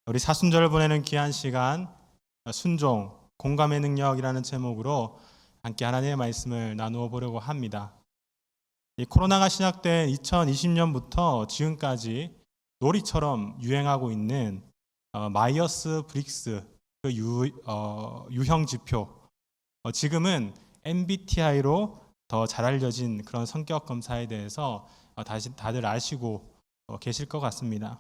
우리 사순절을 보내는 귀한 시간, 순종, 공감의 능력이라는 제목으로 함께 하나님의 말씀을 나누어 보려고 합니다. 이 코로나가 시작된 2020년부터 지금까지 놀이처럼 유행하고 있는 마이어스 브릭스 그 유형 지표, 지금은 MBTI로 더 잘 알려진 그런 성격 검사에 대해서 다들 아시고 계실 것 같습니다.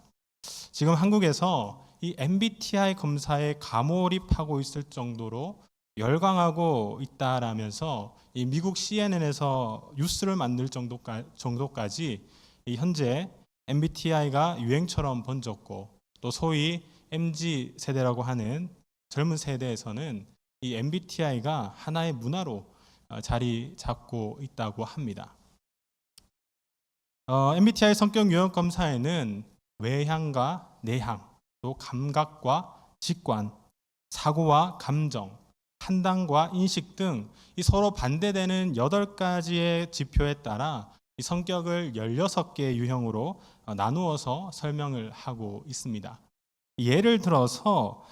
지금 한국에서 이 MBTI 검사에 가몰입하고 있을 정도로 열광하고 있다라면서 이 미국 CNN에서 뉴스를 만들 정도까지 이 현재 MBTI가 유행처럼 번졌고, 또 소위 MZ 세대라고 하는 젊은 세대에서는 이 MBTI가 하나의 문화로 자리 잡고 있다고 합니다. MBTI 성격 유형 검사에는 외향과 내향, 또 감각과 직관, 사고와 감정, 판단과 인식 등 이 서로 반대되는 8가지의 지표에 따라 이 성격을 16개의 유형으로 나누어서 설명을 하고 있습니다. 예를 들어서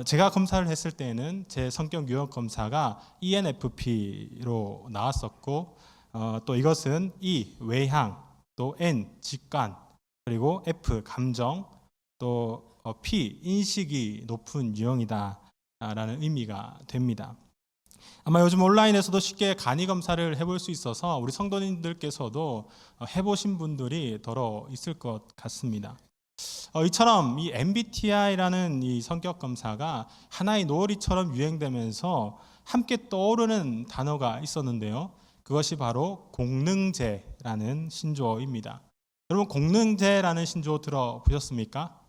제가 검사를 했을 때는 제 성격 유형 검사가 ENFP로 나왔었고, 또 이것은 E 외향, 또 N 직관, 그리고 F 감정, 또 P 인식이 높은 유형이다라는 의미가 됩니다. 아마 요즘 온라인에서도 쉽게 간이 검사를 해볼 수 있어서 우리 성도님들께서도 해보신 분들이 더러 있을 것 같습니다. 이처럼 이 MBTI라는 이 성격 검사가 하나의 놀이처럼 유행되면서 함께 떠오르는 단어가 있었는데요. 그것이 바로 공능제라는 신조어입니다. 여러분, 공능제라는 신조어 들어보셨습니까?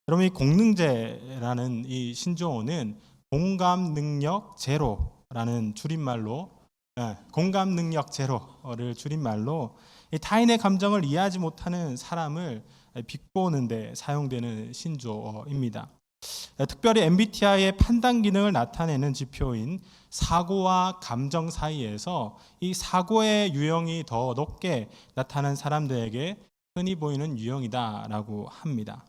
여러분, 이 공능제라는 이 신조어는 공감 능력 제로라는 줄임말로, 공감 능력 제로를 줄임말로 타인의 감정을 이해하지 못하는 사람을 비꼬는 데 사용되는 신조어입니다. 특별히 MBTI의 판단 기능을 나타내는 지표인 사고와 감정 사이에서 이 사고의 유형이 더 높게 나타난 사람들에게 흔히 보이는 유형이다라고 합니다.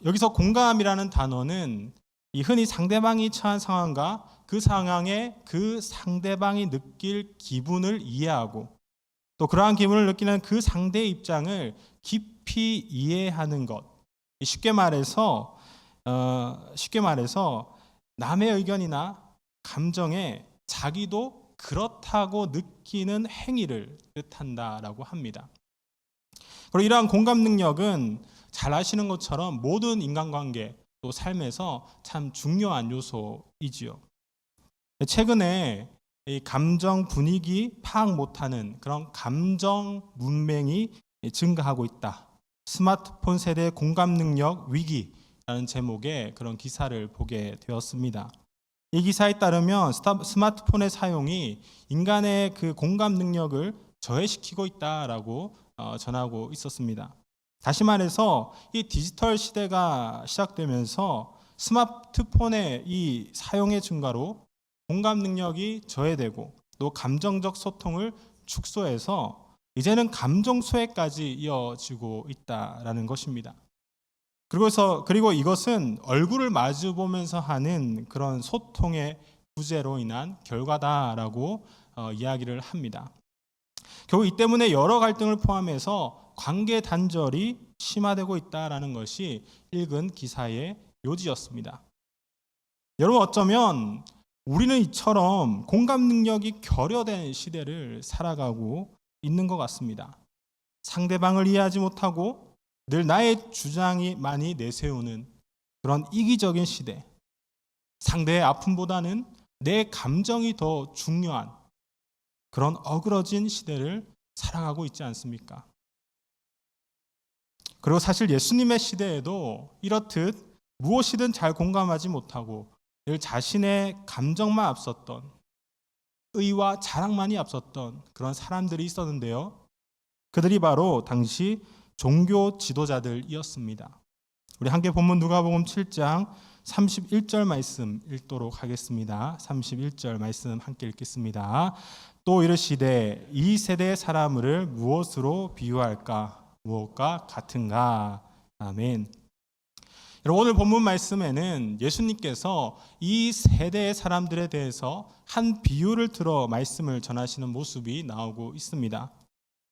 여기서 공감이라는 단어는 이 흔히 상대방이 처한 상황과 그 상황에 그 상대방이 느낄 기분을 이해하고, 또 그러한 기분을 느끼는 그 상대의 입장을 깊이 이해하는 것. 쉽게 말해서 남의 의견이나 감정에 자기도 그렇다고 느끼는 행위를 뜻한다라고 합니다. 그리고 이러한 공감 능력은 잘 아시는 것처럼 모든 인간관계 또 삶에서 참 중요한 요소이지요. 최근에 이 감정 분위기 파악 못하는 그런 감정 문맹이 증가하고 있다. 스마트폰 세대 공감 능력 위기라는 제목의 그런 기사를 보게 되었습니다. 이 기사에 따르면 스마트폰의 사용이 인간의 그 공감 능력을 저해시키고 있다라고 전하고 있었습니다. 다시 말해서 이 디지털 시대가 시작되면서 스마트폰의 이 사용의 증가로 공감 능력이 저해되고, 또 감정적 소통을 축소해서 이제는 감정 소외까지 이어지고 있다라는 것입니다. 그리고 이것은 얼굴을 마주 보면서 하는 그런 소통의 부재로 인한 결과다라고 이야기를 합니다. 결국 이 때문에 여러 갈등을 포함해서 관계 단절이 심화되고 있다라는 것이 읽은 기사의 요지였습니다. 여러분, 어쩌면 우리는 이처럼 공감 능력이 결여된 시대를 살아가고 있는 것 같습니다. 상대방을 이해하지 못하고 늘 나의 주장이 많이 내세우는 그런 이기적인 시대, 상대의 아픔보다는 내 감정이 더 중요한 그런 어그러진 시대를 살아가고 있지 않습니까? 그리고 사실 예수님의 시대에도 이렇듯 무엇이든 잘 공감하지 못하고 늘 자신의 감정만 앞섰던, 의와 자랑만이 앞섰던 그런 사람들이 있었는데요. 그들이 바로 당시 종교 지도자들이었습니다. 우리 함께 본문 누가복음 7장 31절 말씀 읽도록 하겠습니다. 31절 말씀 함께 읽겠습니다. 또 이르시되 이 세대의 사람을 무엇으로 비유할까? 무엇과 같은가? 아멘. 여러분, 오늘 본문 말씀에는 예수님께서 이 세대의 사람들에 대해서 한 비유를 들어 말씀을 전하시는 모습이 나오고 있습니다.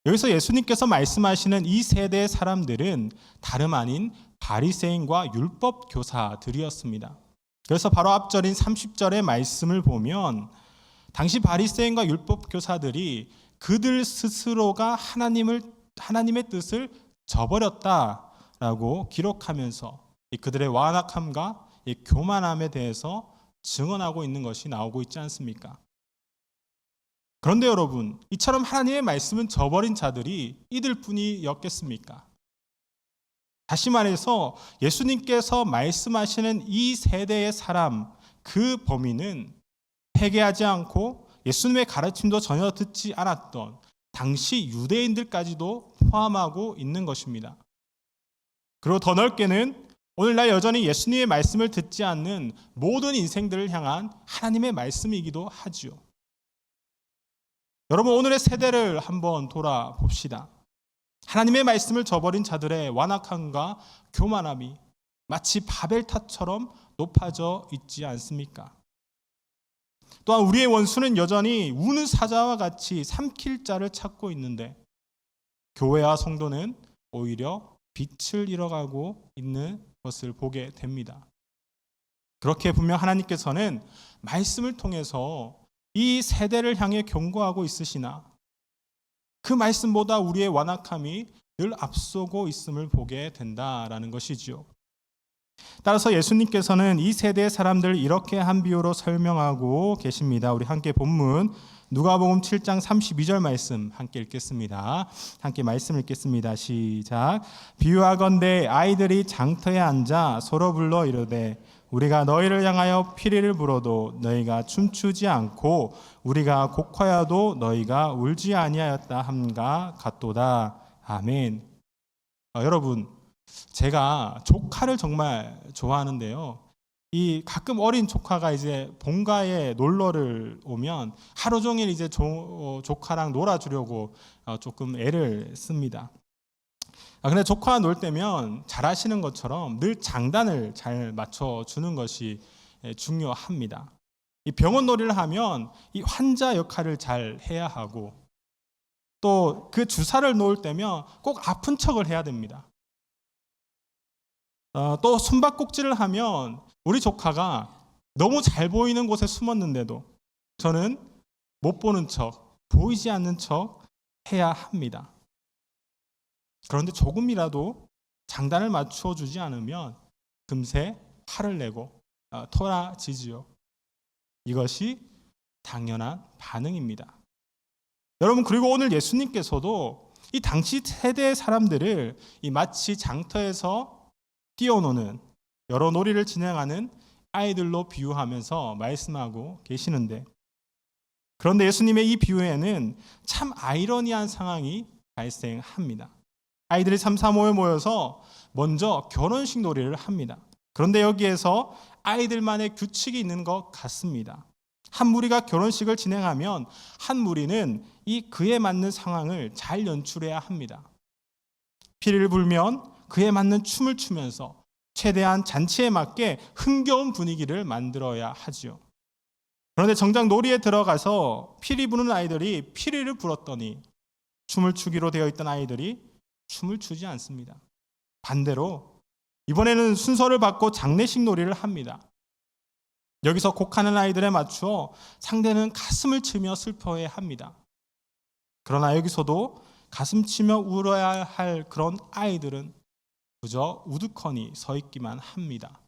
여기서 예수님께서 말씀하시는 이 세대의 사람들은 다름 아닌 바리새인과 율법 교사들이었습니다. 그래서 바로 앞절인 30절의 말씀을 보면 당시 바리새인과 율법 교사들이 그들 스스로가 하나님의 뜻을 저버렸다라고 기록하면서 그들의 완악함과 교만함에 대해서 증언하고 있는 것이 나오고 있지 않습니까? 그런데 여러분, 이처럼 하나님의 말씀은 저버린 자들이 이들뿐이었겠습니까? 다시 말해서 예수님께서 말씀하시는 이 세대의 사람, 그 범위는 회개하지 않고 예수님의 가르침도 전혀 듣지 않았던 당시 유대인들까지도 포함하고 있는 것입니다. 그리고 더 넓게는 오늘날 여전히 예수님의 말씀을 듣지 않는 모든 인생들을 향한 하나님의 말씀이기도 하지요. 여러분, 오늘의 세대를 한번 돌아봅시다. 하나님의 말씀을 저버린 자들의 완악함과 교만함이 마치 바벨탑처럼 높아져 있지 않습니까? 또한 우리의 원수는 여전히 우는 사자와 같이 삼킬 자를 찾고 있는데 교회와 성도는 오히려 빛을 잃어가고 있는 것을 보게 됩니다. 그렇게 분명 하나님께서는 말씀을 통해서 이 세대를 향해 경고하고 있으시나 그 말씀보다 우리의 완악함이 늘 앞서고 있음을 보게 된다라는 것이지요. 따라서 예수님께서는 이 세대의 사람들을 이렇게 한 비유로 설명하고 계십니다. 우리 함께 본문 누가복음 7장 32절 말씀 함께 읽겠습니다. 함께 말씀 읽겠습니다. 시작. 비유하건대 아이들이 장터에 앉아 서로 불러 이르되 우리가 너희를 향하여 피리를 불어도 너희가 춤추지 않고 우리가 곡하여도 너희가 울지 아니하였다 함과 같도다. 아멘. 여러분, 제가 조카를 정말 좋아하는데요. 이 가끔 어린 조카가 이제 본가에 놀러를 오면 하루 종일 이제 조카랑 놀아주려고 조금 애를 씁니다. 근데 조카와 놀 때면 잘 아시는 것처럼 늘 장단을 잘 맞춰주는 것이 중요합니다. 이 병원 놀이를 하면 이 환자 역할을 잘 해야 하고 또 그 주사를 놓을 때면 꼭 아픈 척을 해야 됩니다. 또 숨바꼭질을 하면 우리 조카가 너무 잘 보이는 곳에 숨었는데도 저는 못 보는 척, 보이지 않는 척 해야 합니다. 그런데 조금이라도 장단을 맞춰주지 않으면 금세 화를 내고 토라지지요. 이것이 당연한 반응입니다. 여러분, 그리고 오늘 예수님께서도 이 당시 세대의 사람들을 이 마치 장터에서 뛰어노는 여러 놀이를 진행하는 아이들로 비유하면서 말씀하고 계시는데, 그런데 예수님의 이 비유에는 참 아이러니한 상황이 발생합니다. 아이들이 삼삼오에 모여서 먼저 결혼식 놀이를 합니다. 그런데 여기에서 아이들만의 규칙이 있는 것 같습니다. 한 무리가 결혼식을 진행하면 한 무리는 이 그에 맞는 상황을 잘 연출해야 합니다. 피리를 불면 그에 맞는 춤을 추면서 최대한 잔치에 맞게 흥겨운 분위기를 만들어야 하지요. 그런데 정작 놀이에 들어가서 피리 부는 아이들이 피리를 불었더니 춤을 추기로 되어 있던 아이들이 춤을 추지 않습니다. 반대로 이번에는 순서를 바꿔 장례식 놀이를 합니다. 여기서 곡하는 아이들에 맞추어 상대는 가슴을 치며 슬퍼해 합니다. 그러나 여기서도 가슴 치며 울어야 할 그런 아이들은 그저 우두커니 서 있기만 합니다.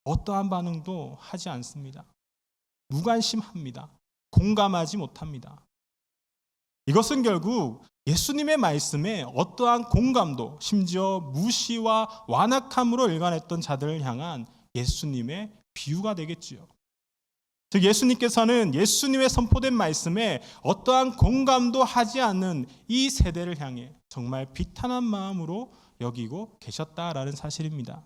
어떠한 반응도 하지 않습니다. 무관심합니다. 공감하지 못합니다. 이것은 결국 예수님의 말씀에 어떠한 공감도, 심지어 무시와 완악함으로 일관했던 자들을 향한 예수님의 비유가 되겠지요. 즉 예수님께서는 예수님의 선포된 말씀에 어떠한 공감도 하지 않는 이 세대를 향해 정말 비탄한 마음으로 여기고 계셨다라는 사실입니다.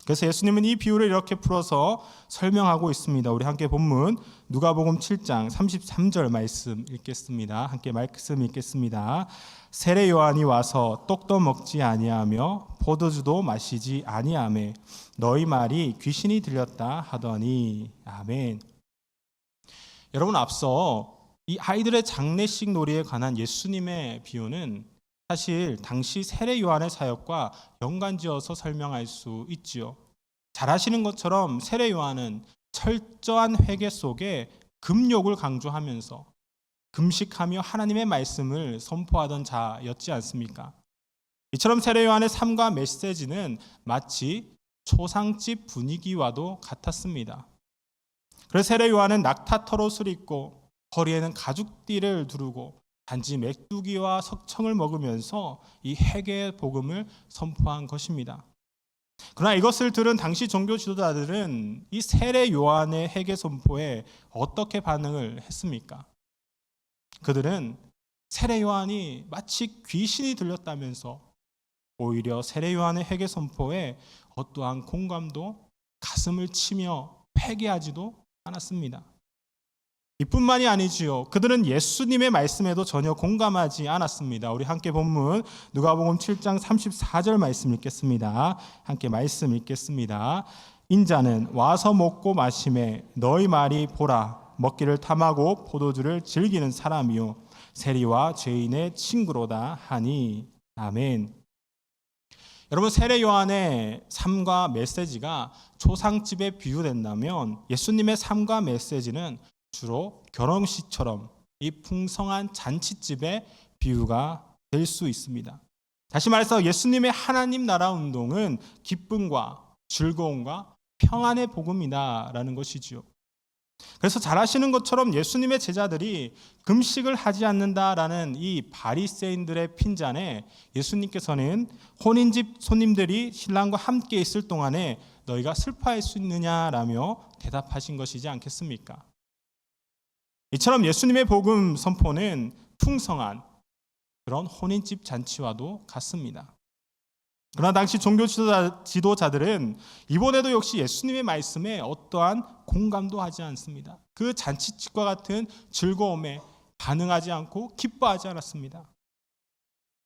그래서 예수님은 이 비유를 이렇게 풀어서 설명하고 있습니다. 우리 함께 본문 누가복음 7장 33절 말씀 읽겠습니다. 함께 말씀 읽겠습니다. 세례 요한이 와서 떡도 먹지 아니하며 포도주도 마시지 아니하매 너희 말이 귀신이 들렸다 하더니. 아멘. 여러분, 앞서 이 아이들의 장례식 놀이에 관한 예수님의 비유는 사실 당시 세례 요한의 사역과 연관지어서 설명할 수 있지요. 잘 아시는 것처럼 세례 요한은 철저한 회개 속에 금욕을 강조하면서 금식하며 하나님의 말씀을 선포하던 자였지 않습니까? 이처럼 세례 요한의 삶과 메시지는 마치 초상집 분위기와도 같았습니다. 그래서 세례 요한은 낙타 털옷을 입고 허리에는 가죽띠를 두르고 단지 메뚜기와 석청을 먹으면서 이 회개의 복음을 선포한 것입니다. 그러나 이것을 들은 당시 종교 지도자들은 이 세례 요한의 회개 선포에 어떻게 반응을 했습니까? 그들은 세례 요한이 마치 귀신이 들렸다면서 오히려 세례 요한의 회개 선포에 어떠한 공감도 가슴을 치며 회개하지도 않았습니다. 이뿐만이 아니지요. 그들은 예수님의 말씀에도 전혀 공감하지 않았습니다. 우리 함께 본문 누가복음 7장 34절 말씀 읽겠습니다. 함께 말씀 읽겠습니다. 인자는 와서 먹고 마시매 너희 말이 보라 먹기를 탐하고 포도주를 즐기는 사람이요 세리와 죄인의 친구로다 하니. 아멘. 여러분, 세례 요한의 삶과 메시지가 초상집에 비유된다면 예수님의 삶과 메시지는 주로 결혼식처럼 이 풍성한 잔치집의 비유가 될 수 있습니다. 다시 말해서 예수님의 하나님 나라 운동은 기쁨과 즐거움과 평안의 복음이다라는 것이지요. 그래서 잘 아시는 것처럼 예수님의 제자들이 금식을 하지 않는다라는 이 바리새인들의 핀잔에 예수님께서는 혼인집 손님들이 신랑과 함께 있을 동안에 너희가 슬퍼할 수 있느냐라며 대답하신 것이지 않겠습니까? 이처럼 예수님의 복음 선포는 풍성한 그런 혼인집 잔치와도 같습니다. 그러나 당시 종교 지도자들은 이번에도 역시 예수님의 말씀에 어떠한 공감도 하지 않습니다. 그 잔치집과 같은 즐거움에 반응하지 않고 기뻐하지 않았습니다.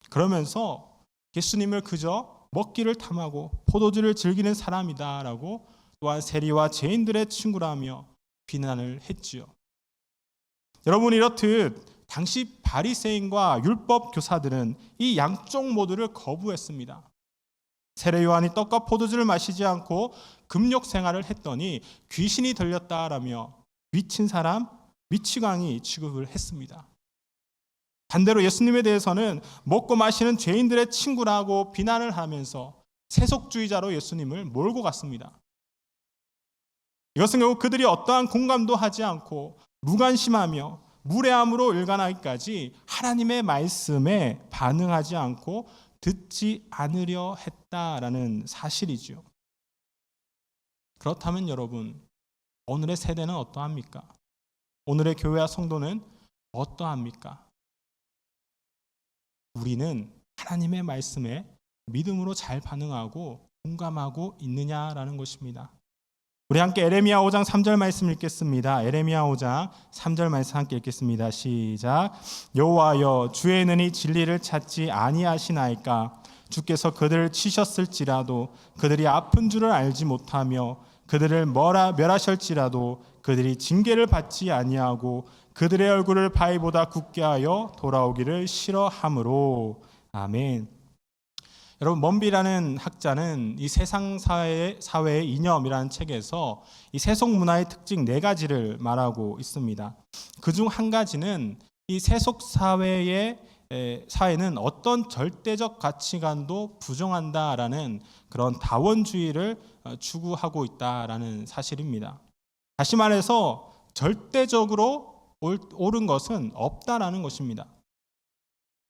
그러면서 예수님을 그저 먹기를 탐하고 포도주를 즐기는 사람이다라고 또한 세리와 죄인들의 친구라며 비난을 했지요. 여러분, 이렇듯 당시 바리새인과 율법 교사들은 이 양쪽 모두를 거부했습니다. 세례 요한이 떡과 포도주를 마시지 않고 금욕 생활을 했더니 귀신이 들렸다라며 미친 사람, 미치광이 취급을 했습니다. 반대로 예수님에 대해서는 먹고 마시는 죄인들의 친구라고 비난을 하면서 세속주의자로 예수님을 몰고 갔습니다. 이것은 결국 그들이 어떠한 공감도 하지 않고 무관심하며 무례함으로 일관하기까지 하나님의 말씀에 반응하지 않고 듣지 않으려 했다라는 사실이죠. 그렇다면 여러분, 오늘의 세대는 어떠합니까? 오늘의 교회와 성도는 어떠합니까? 우리는 하나님의 말씀에 믿음으로 잘 반응하고 공감하고 있느냐라는 것입니다. 우리 함께 에레미야 5장 3절 말씀 읽겠습니다. 에레미야 5장 3절 말씀 함께 읽겠습니다. 시작. 여호와여, 주의 능히 진리를 찾지 아니하시나이까? 주께서 그들을 치셨을지라도 그들이 아픈 줄을 알지 못하며 그들을 멸하실지라도 그들이 징계를 받지 아니하고 그들의 얼굴을 바위보다 굳게 하여 돌아오기를 싫어하므로. 아멘. 여러분, 먼비라는 학자는 이 세상 사회의 이념이라는 책에서 이 세속 문화의 특징 4가지를 말하고 있습니다. 그중 한 가지는 이 세속 사회는 어떤 절대적 가치관도 부정한다라는 그런 다원주의를 추구하고 있다라는 사실입니다. 다시 말해서 절대적으로 옳은 것은 없다라는 것입니다.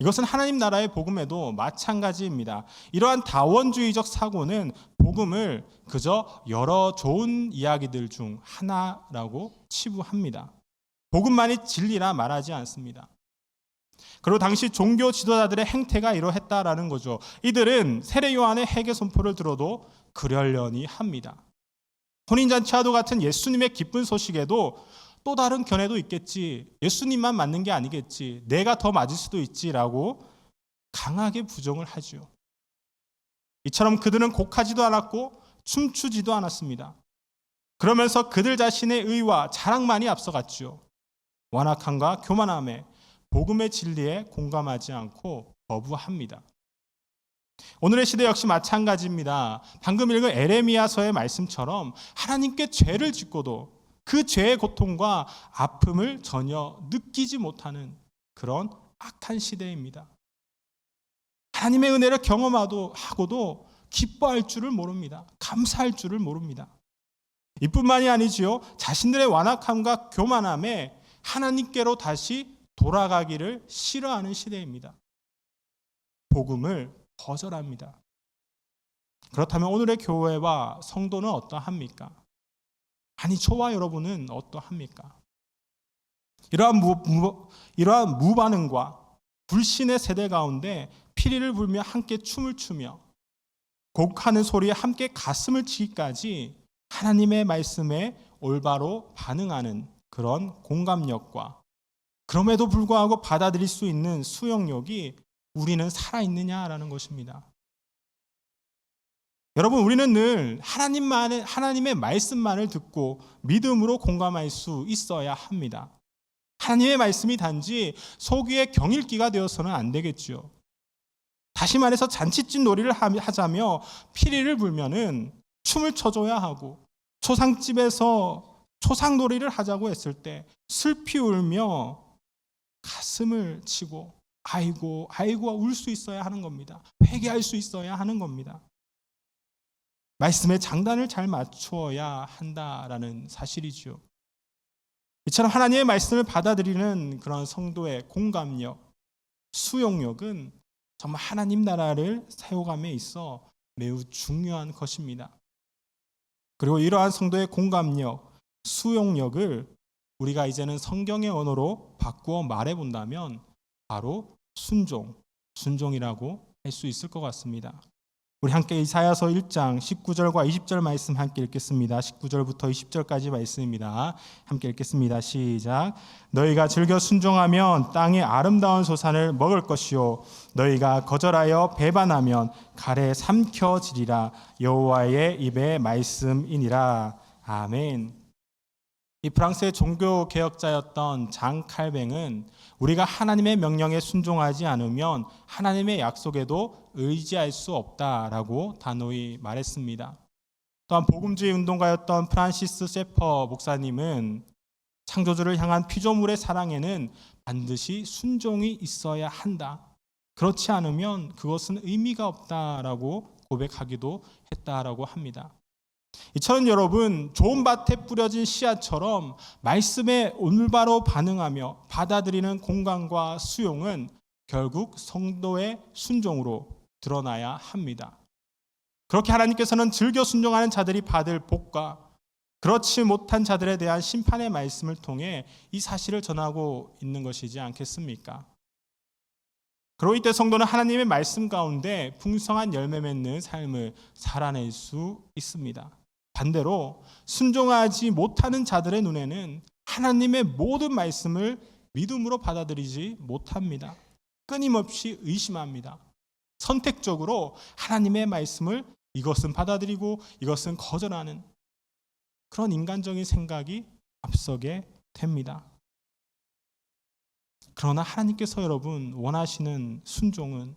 이것은 하나님 나라의 복음에도 마찬가지입니다. 이러한 다원주의적 사고는 복음을 그저 여러 좋은 이야기들 중 하나라고 치부합니다. 복음만이 진리라 말하지 않습니다. 그리고 당시 종교 지도자들의 행태가 이러했다라는 거죠. 이들은 세례 요한의 회개 선포를 들어도 그러려니 합니다. 혼인잔치와도 같은 예수님의 기쁜 소식에도 또 다른 견해도 있겠지. 예수님만 맞는 게 아니겠지. 내가 더 맞을 수도 있지라고 강하게 부정을 하죠. 이처럼 그들은 곡하지도 않았고 춤추지도 않았습니다. 그러면서 그들 자신의 의와 자랑만이 앞서갔죠. 완악함과 교만함에 복음의 진리에 공감하지 않고 거부합니다. 오늘의 시대 역시 마찬가지입니다. 방금 읽은 에레미야서의 말씀처럼 하나님께 죄를 짓고도 그 죄의 고통과 아픔을 전혀 느끼지 못하는 그런 악한 시대입니다. 하나님의 은혜를 경험하고도 기뻐할 줄을 모릅니다. 감사할 줄을 모릅니다. 이뿐만이 아니지요. 자신들의 완악함과 교만함에 하나님께로 다시 돌아가기를 싫어하는 시대입니다. 복음을 거절합니다. 그렇다면 오늘의 교회와 성도는 어떠합니까? 아니, 저와 여러분은 어떠합니까? 이러한 무반응과 불신의 세대 가운데 피리를 불며 함께 춤을 추며 곡하는 소리에 함께 가슴을 치기까지 하나님의 말씀에 올바로 반응하는 그런 공감력과 그럼에도 불구하고 받아들일 수 있는 수용력이 우리는 살아있느냐라는 것입니다. 여러분, 우리는 늘 하나님의 말씀만을 듣고 믿음으로 공감할 수 있어야 합니다. 하나님의 말씀이 단지 소귀의 경읽기가 되어서는 안 되겠죠. 다시 말해서 잔치집 놀이를 하자며 피리를 불면은 춤을 춰줘야 하고, 초상집에서 초상놀이를 하자고 했을 때 슬피 울며 가슴을 치고 아이고 울 수 있어야 하는 겁니다. 회개할 수 있어야 하는 겁니다. 말씀의 장단을 잘 맞추어야 한다라는 사실이죠. 이처럼 하나님의 말씀을 받아들이는 그런 성도의 공감력, 수용력은 정말 하나님 나라를 세워감에 있어 매우 중요한 것입니다. 그리고 이러한 성도의 공감력, 수용력을 우리가 이제는 성경의 언어로 바꾸어 말해본다면 바로 순종이라고 할 수 있을 것 같습니다. 우리 함께 이사야서 1장 19절과 20절 말씀 함께 읽겠습니다. 19절부터 20절까지 말씀입니다. 함께 읽겠습니다. 시작. 너희가 즐겨 순종하면 땅의 아름다운 소산을 먹을 것이요 너희가 거절하여 배반하면 칼에 삼켜지리라. 여호와의 입의 말씀이니라. 아멘. 이 프랑스의 종교 개혁자였던 장 칼뱅은 우리가 하나님의 명령에 순종하지 않으면 하나님의 약속에도 의지할 수 없다라고 단호히 말했습니다. 또한 복음주의 운동가였던 프란시스 세퍼 목사님은 창조주를 향한 피조물의 사랑에는 반드시 순종이 있어야 한다. 그렇지 않으면 그것은 의미가 없다라고 고백하기도 했다라고 합니다. 이처럼 여러분, 좋은 밭에 뿌려진 씨앗처럼 말씀에 올바로 반응하며 받아들이는 공감과 수용은 결국 성도의 순종으로 드러나야 합니다. 그렇게 하나님께서는 즐겨 순종하는 자들이 받을 복과 그렇지 못한 자들에 대한 심판의 말씀을 통해 이 사실을 전하고 있는 것이지 않겠습니까? 그리고 이때 성도는 하나님의 말씀 가운데 풍성한 열매 맺는 삶을 살아낼 수 있습니다. 반대로 순종하지 못하는 자들의 눈에는 하나님의 모든 말씀을 믿음으로 받아들이지 못합니다. 끊임없이 의심합니다. 선택적으로 하나님의 말씀을 이것은 받아들이고 이것은 거절하는 그런 인간적인 생각이 앞서게 됩니다. 그러나 하나님께서 여러분 원하시는 순종은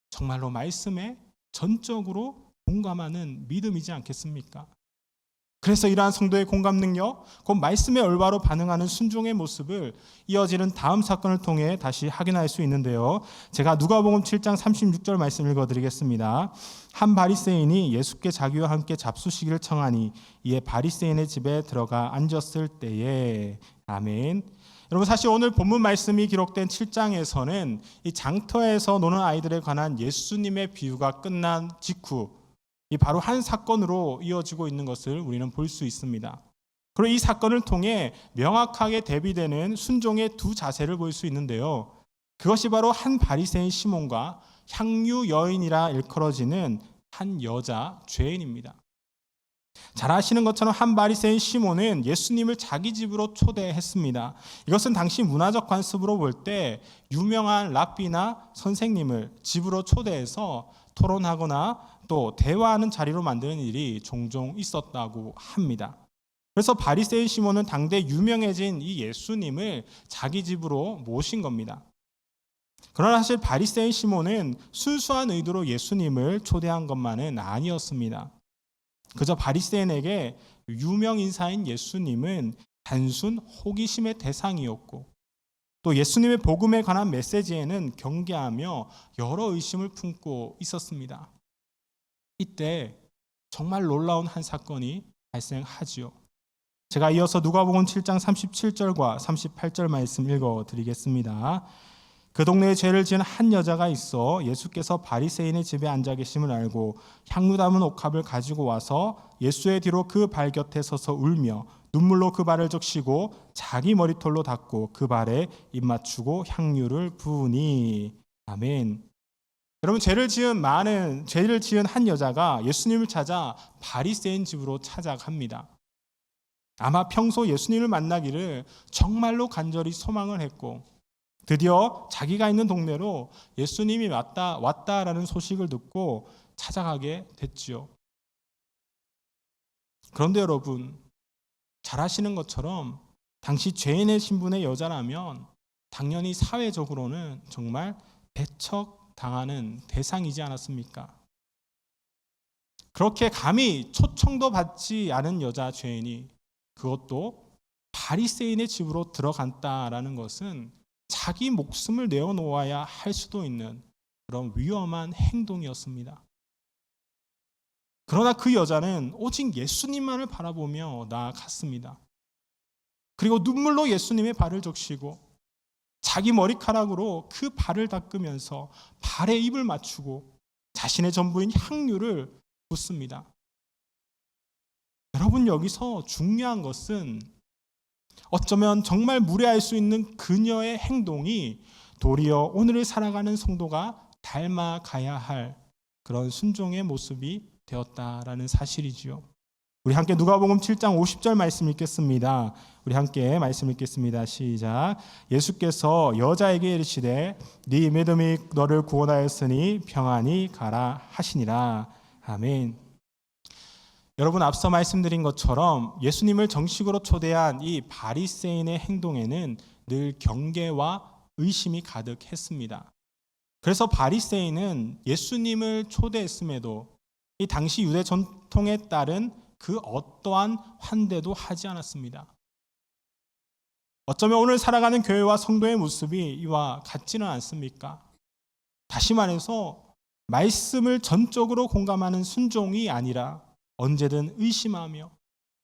정말로 말씀에 전적으로 공감하는 믿음이지 않겠습니까? 그래서 이러한 성도의 공감 능력, 곧 말씀에 올바로 반응하는 순종의 모습을 이어지는 다음 사건을 통해 다시 확인할 수 있는데요. 제가 누가복음 7장 36절 말씀 읽어드리겠습니다. 한 바리새인이 예수께 자기와 함께 잡수시기를 청하니 이에 바리새인의 집에 들어가 앉았을 때에 아멘. 여러분, 사실 오늘 본문 말씀이 기록된 7장에서는 이 장터에서 노는 아이들에 관한 예수님의 비유가 끝난 직후 이 바로 한 사건으로 이어지고 있는 것을 우리는 볼 수 있습니다. 그리고 이 사건을 통해 명확하게 대비되는 순종의 두 자세를 볼 수 있는데요. 그것이 바로 한 바리새인 시몬과 향유 여인이라 일컬어지는 한 여자 죄인입니다. 잘 아시는 것처럼 한 바리새인 시몬은 예수님을 자기 집으로 초대했습니다. 이것은 당시 문화적 관습으로 볼 때 유명한 랍비나 선생님을 집으로 초대해서 토론하거나 또 대화하는 자리로 만드는 일이 종종 있었다고 합니다. 그래서 바리새인 시몬은 당대 유명해진 이 예수님을 자기 집으로 모신 겁니다. 그러나 사실 바리새인 시몬은 순수한 의도로 예수님을 초대한 것만은 아니었습니다. 그저 바리새인에게 유명 인사인 예수님은 단순 호기심의 대상이었고 또 예수님의 복음에 관한 메시지에는 경계하며 여러 의심을 품고 있었습니다. 이때 정말 놀라운 한 사건이 발생하지요. 제가 이어서 누가복음 7장 37절과 38절 말씀 읽어드리겠습니다. 그 동네에 죄를 지은 한 여자가 있어 예수께서 바리새인의 집에 앉아 계심을 알고 향유 담은 옥합을 가지고 와서 예수의 뒤로 그 발 곁에 서서 울며 눈물로 그 발을 적시고 자기 머리털로 닦고 그 발에 입 맞추고 향유를 부으니. 아멘. 여러분, 죄를 지은 한 여자가 예수님을 찾아 바리새인 집으로 찾아갑니다. 아마 평소 예수님을 만나기를 정말로 간절히 소망을 했고 드디어 자기가 있는 동네로 예수님이 왔다라는 소식을 듣고 찾아가게 됐지요. 그런데 여러분, 잘 아시는 것처럼 당시 죄인의 신분의 여자라면 당연히 사회적으로는 정말 배척당하는 대상이지 않았습니까? 그렇게 감히 초청도 받지 않은 여자 죄인이 그것도 바리새인의 집으로 들어간다라는 것은 자기 목숨을 내어놓아야 할 수도 있는 그런 위험한 행동이었습니다. 그러나 그 여자는 오직 예수님만을 바라보며 나아갔습니다. 그리고 눈물로 예수님의 발을 적시고 자기 머리카락으로 그 발을 닦으면서 발에 입을 맞추고 자신의 전부인 향유를 붓습니다. 여러분, 여기서 중요한 것은 어쩌면 정말 무례할 수 있는 그녀의 행동이 도리어 오늘을 살아가는 성도가 닮아가야 할 그런 순종의 모습이 되었다라는 사실이지요. 우리 함께 누가복음 7장 50절 말씀 읽겠습니다. 우리 함께 말씀 읽겠습니다. 시작. 예수께서 여자에게 이르시되 네 믿음이 너를 구원하였으니 평안히 가라 하시니라. 아멘. 여러분, 앞서 말씀드린 것처럼 예수님을 정식으로 초대한 이 바리새인의 행동에는 늘 경계와 의심이 가득했습니다. 그래서 바리새인은 예수님을 초대했음에도 이 당시 유대 전통에 따른 그 어떠한 환대도 하지 않았습니다. 어쩌면 오늘 살아가는 교회와 성도의 모습이 이와 같지는 않습니까? 다시 말해서 말씀을 전적으로 공감하는 순종이 아니라 언제든 의심하며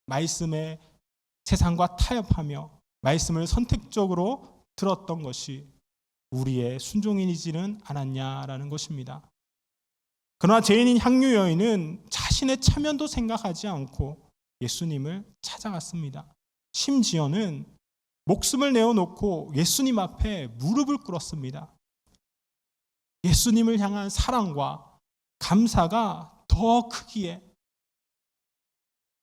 말씀에 세상과 타협하며 말씀을 선택적으로 들었던 것이 우리의 순종이지는 않았냐라는 것입니다. 그러나 죄인인 향유 여인은 자신의 체면도 생각하지 않고 예수님을 찾아갔습니다. 심지어는 목숨을 내어놓고 예수님 앞에 무릎을 꿇었습니다. 예수님을 향한 사랑과 감사가 더 크기에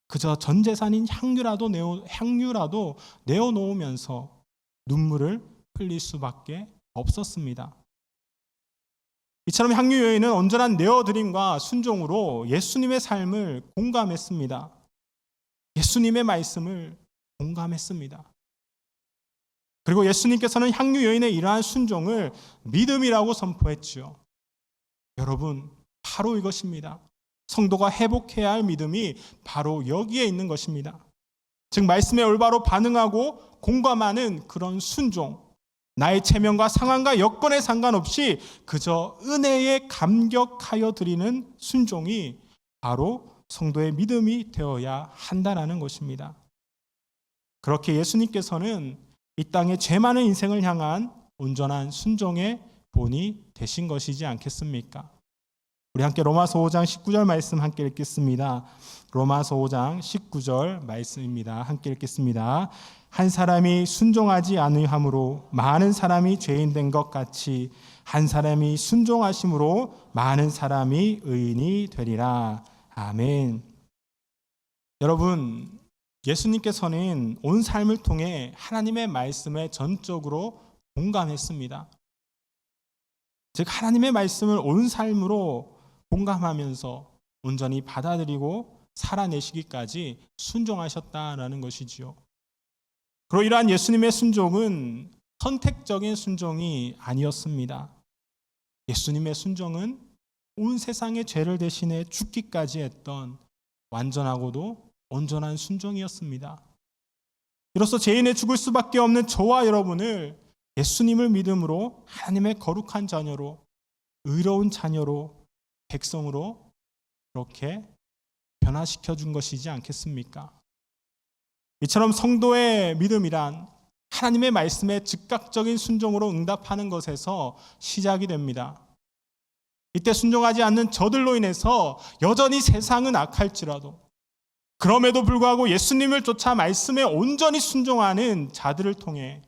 그저 전 재산인 향유라도 내어놓으면서 눈물을 흘릴 수밖에 없었습니다. 이처럼 향유 여인은 온전한 내어드림과 순종으로 예수님의 삶을 공감했습니다. 예수님의 말씀을 공감했습니다. 그리고 예수님께서는 향유 여인의 이러한 순종을 믿음이라고 선포했지요. 여러분, 바로 이것입니다. 성도가 회복해야 할 믿음이 바로 여기에 있는 것입니다. 즉 말씀에 올바로 반응하고 공감하는 그런 순종, 나의 체면과 상황과 여건에 상관없이 그저 은혜에 감격하여 드리는 순종이 바로 성도의 믿음이 되어야 한다는 것입니다. 그렇게 예수님께서는 이 땅의 죄 많은 인생을 향한 온전한 순종의 본이 되신 것이지 않겠습니까? 우리 함께 로마서 5장 19절 말씀 함께 읽겠습니다. 로마서 5장 19절 말씀입니다. 함께 읽겠습니다. 한 사람이 순종하지 아니함으로 많은 사람이 죄인 된 것 같이 한 사람이 순종하심으로 많은 사람이 의인이 되리라. 아멘. 여러분, 예수님께서는 온 삶을 통해 하나님의 말씀에 전적으로 공감했습니다. 즉 하나님의 말씀을 온 삶으로 공감하면서 온전히 받아들이고 살아내시기까지 순종하셨다라는 것이지요. 그리고 이러한 예수님의 순종은 선택적인 순종이 아니었습니다. 예수님의 순종은 온 세상의 죄를 대신해 죽기까지 했던 완전하고도 온전한 순종이었습니다. 이로써 죄인의 죽을 수밖에 없는 저와 여러분을 예수님을 믿음으로 하나님의 거룩한 자녀로, 의로운 자녀로, 백성으로 그렇게 변화시켜 준 것이지 않겠습니까? 이처럼 성도의 믿음이란 하나님의 말씀에 즉각적인 순종으로 응답하는 것에서 시작이 됩니다. 이때 순종하지 않는 저들로 인해서 여전히 세상은 악할지라도 그럼에도 불구하고 예수님을 쫓아 말씀에 온전히 순종하는 자들을 통해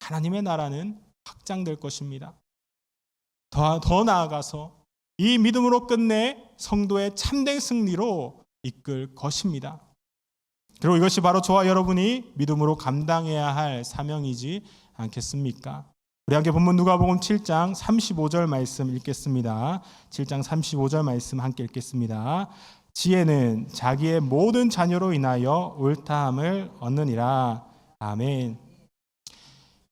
하나님의 나라는 확장될 것입니다. 더 나아가서 이 믿음으로 끝내 성도의 참된 승리로 이끌 것입니다. 그리고 이것이 바로 저와 여러분이 믿음으로 감당해야 할 사명이지 않겠습니까? 우리 함께 본문 누가복음 7장 35절 말씀 읽겠습니다. 7장 35절 말씀 함께 읽겠습니다. 지혜는 자기의 모든 자녀로 인하여 옳다함을 얻느니라. 아멘.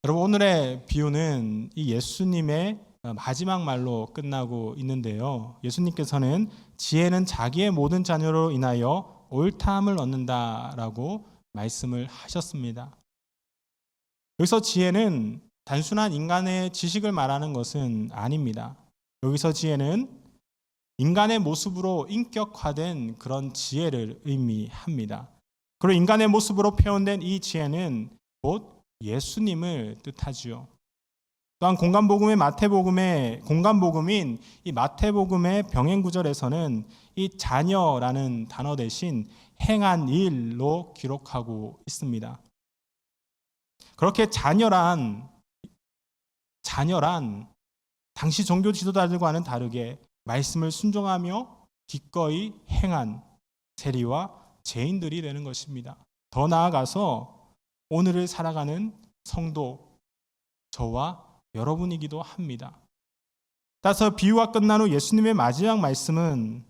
여러분, 오늘의 비유는 이 예수님의 마지막 말로 끝나고 있는데요. 예수님께서는 지혜는 자기의 모든 자녀로 인하여 옳다함을 얻는다라고 말씀을 하셨습니다. 여기서 지혜는 단순한 인간의 지식을 말하는 것은 아닙니다. 여기서 지혜는 인간의 모습으로 인격화된 그런 지혜를 의미합니다. 그리고 인간의 모습으로 표현된 이 지혜는 곧 예수님을 뜻하지요. 또한 공간복음인 이 마태복음의 병행 구절에서는 이 자녀라는 단어 대신 행한 일로 기록하고 있습니다. 그렇게 자녀란 당시 종교 지도자들과는 다르게 말씀을 순종하며 기꺼이 행한 세리와 죄인들이 되는 것입니다. 더 나아가서 오늘을 살아가는 성도, 저와 여러분이기도 합니다. 따라서 비유가 끝난 후 예수님의 마지막 말씀은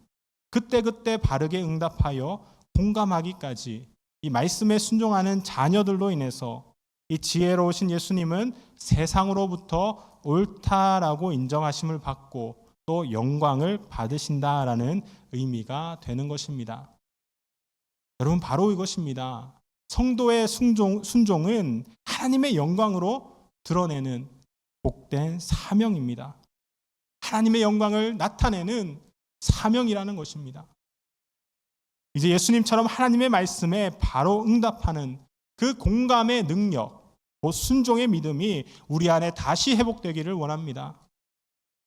그때그때 바르게 응답하여 공감하기까지 이 말씀에 순종하는 자녀들로 인해서 이 지혜로우신 예수님은 세상으로부터 옳다라고 인정하심을 받고 또 영광을 받으신다라는 의미가 되는 것입니다. 여러분, 바로 이것입니다. 성도의 순종은 하나님의 영광으로 드러내는 복된 사명입니다. 하나님의 영광을 나타내는 사명이라는 것입니다. 이제 예수님처럼 하나님의 말씀에 바로 응답하는 그 공감의 능력, 곧 순종의 믿음이 우리 안에 다시 회복되기를 원합니다.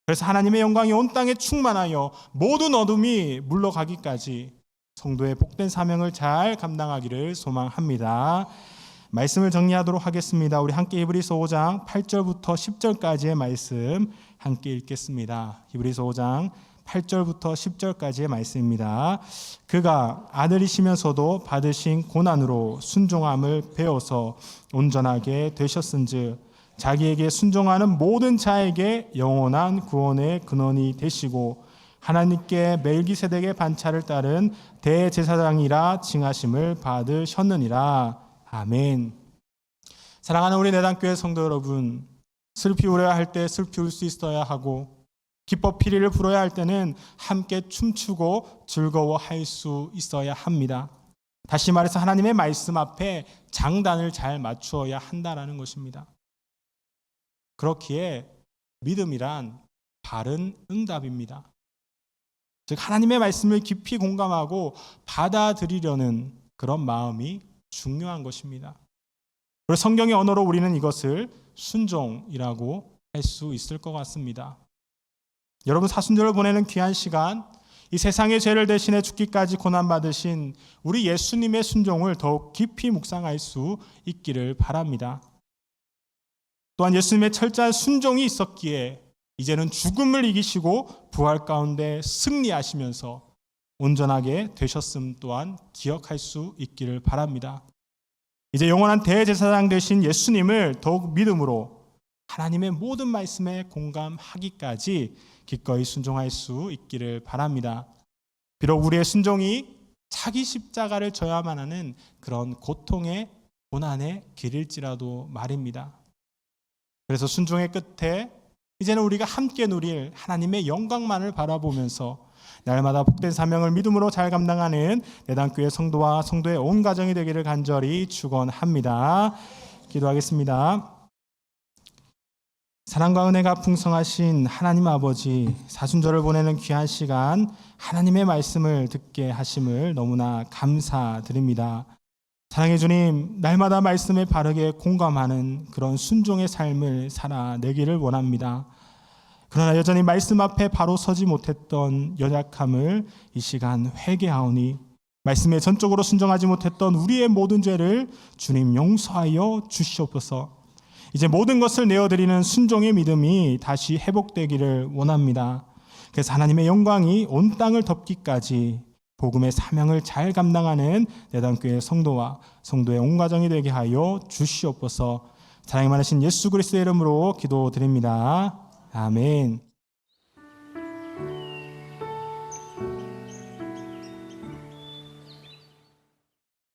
그래서 하나님의 영광이 온 땅에 충만하여 모든 어둠이 물러가기까지 성도의 복된 사명을 잘 감당하기를 소망합니다. 말씀을 정리하도록 하겠습니다. 우리 함께 히브리서 5장 8절부터 10절까지의 말씀 함께 읽겠습니다. 히브리서 5장 8절부터 10절까지의 말씀입니다. 그가 아들이시면서도 받으신 고난으로 순종함을 배워서 온전하게 되셨은즉 자기에게 순종하는 모든 자에게 영원한 구원의 근원이 되시고 하나님께 멜기세덱의 반차를 따른 대제사장이라 칭하심을 받으셨느니라. 아멘. 사랑하는 우리 내단교회 성도 여러분, 슬피 울어야 할 때 슬피 울 수 있어야 하고 기뻐 피리를 불어야 할 때는 함께 춤추고 즐거워할 수 있어야 합니다. 다시 말해서 하나님의 말씀 앞에 장단을 잘 맞추어야 한다라는 것입니다. 그렇기에 믿음이란 바른 응답입니다. 즉 하나님의 말씀을 깊이 공감하고 받아들이려는 그런 마음이 중요한 것입니다. 그리고 성경의 언어로 우리는 이것을 순종이라고 할 수 있을 것 같습니다. 여러분, 사순절을 보내는 귀한 시간, 이 세상의 죄를 대신해 죽기까지 고난받으신 우리 예수님의 순종을 더욱 깊이 묵상할 수 있기를 바랍니다. 또한 예수님의 철저한 순종이 있었기에 이제는 죽음을 이기시고 부활 가운데 승리하시면서 온전하게 되셨음 또한 기억할 수 있기를 바랍니다. 이제 영원한 대제사장 되신 예수님을 더욱 믿음으로 하나님의 모든 말씀에 공감하기까지 기꺼이 순종할 수 있기를 바랍니다. 비록 우리의 순종이 자기 십자가를 져야만 하는 그런 고통의 고난의 길일지라도 말입니다. 그래서 순종의 끝에 이제는 우리가 함께 누릴 하나님의 영광만을 바라보면서 날마다 복된 사명을 믿음으로 잘 감당하는 내단교회 성도와 성도의 온 가정이 되기를 간절히 축원합니다. 기도하겠습니다. 사랑과 은혜가 풍성하신 하나님 아버지, 사순절을 보내는 귀한 시간 하나님의 말씀을 듣게 하심을 너무나 감사드립니다. 사랑의 주님, 날마다 말씀에 바르게 공감하는 그런 순종의 삶을 살아내기를 원합니다. 그러나 여전히 말씀 앞에 바로 서지 못했던 연약함을 이 시간 회개하오니 말씀에 전적으로 순종하지 못했던 우리의 모든 죄를 주님 용서하여 주시옵소서. 이제 모든 것을 내어드리는 순종의 믿음이 다시 회복되기를 원합니다. 그래서 하나님의 영광이 온 땅을 덮기까지 복음의 사명을 잘 감당하는 내단교회 성도와 성도의 온 가정이 되게 하여 주시옵소서. 사랑이 많으신 예수 그리스도의 이름으로 기도드립니다. 아멘.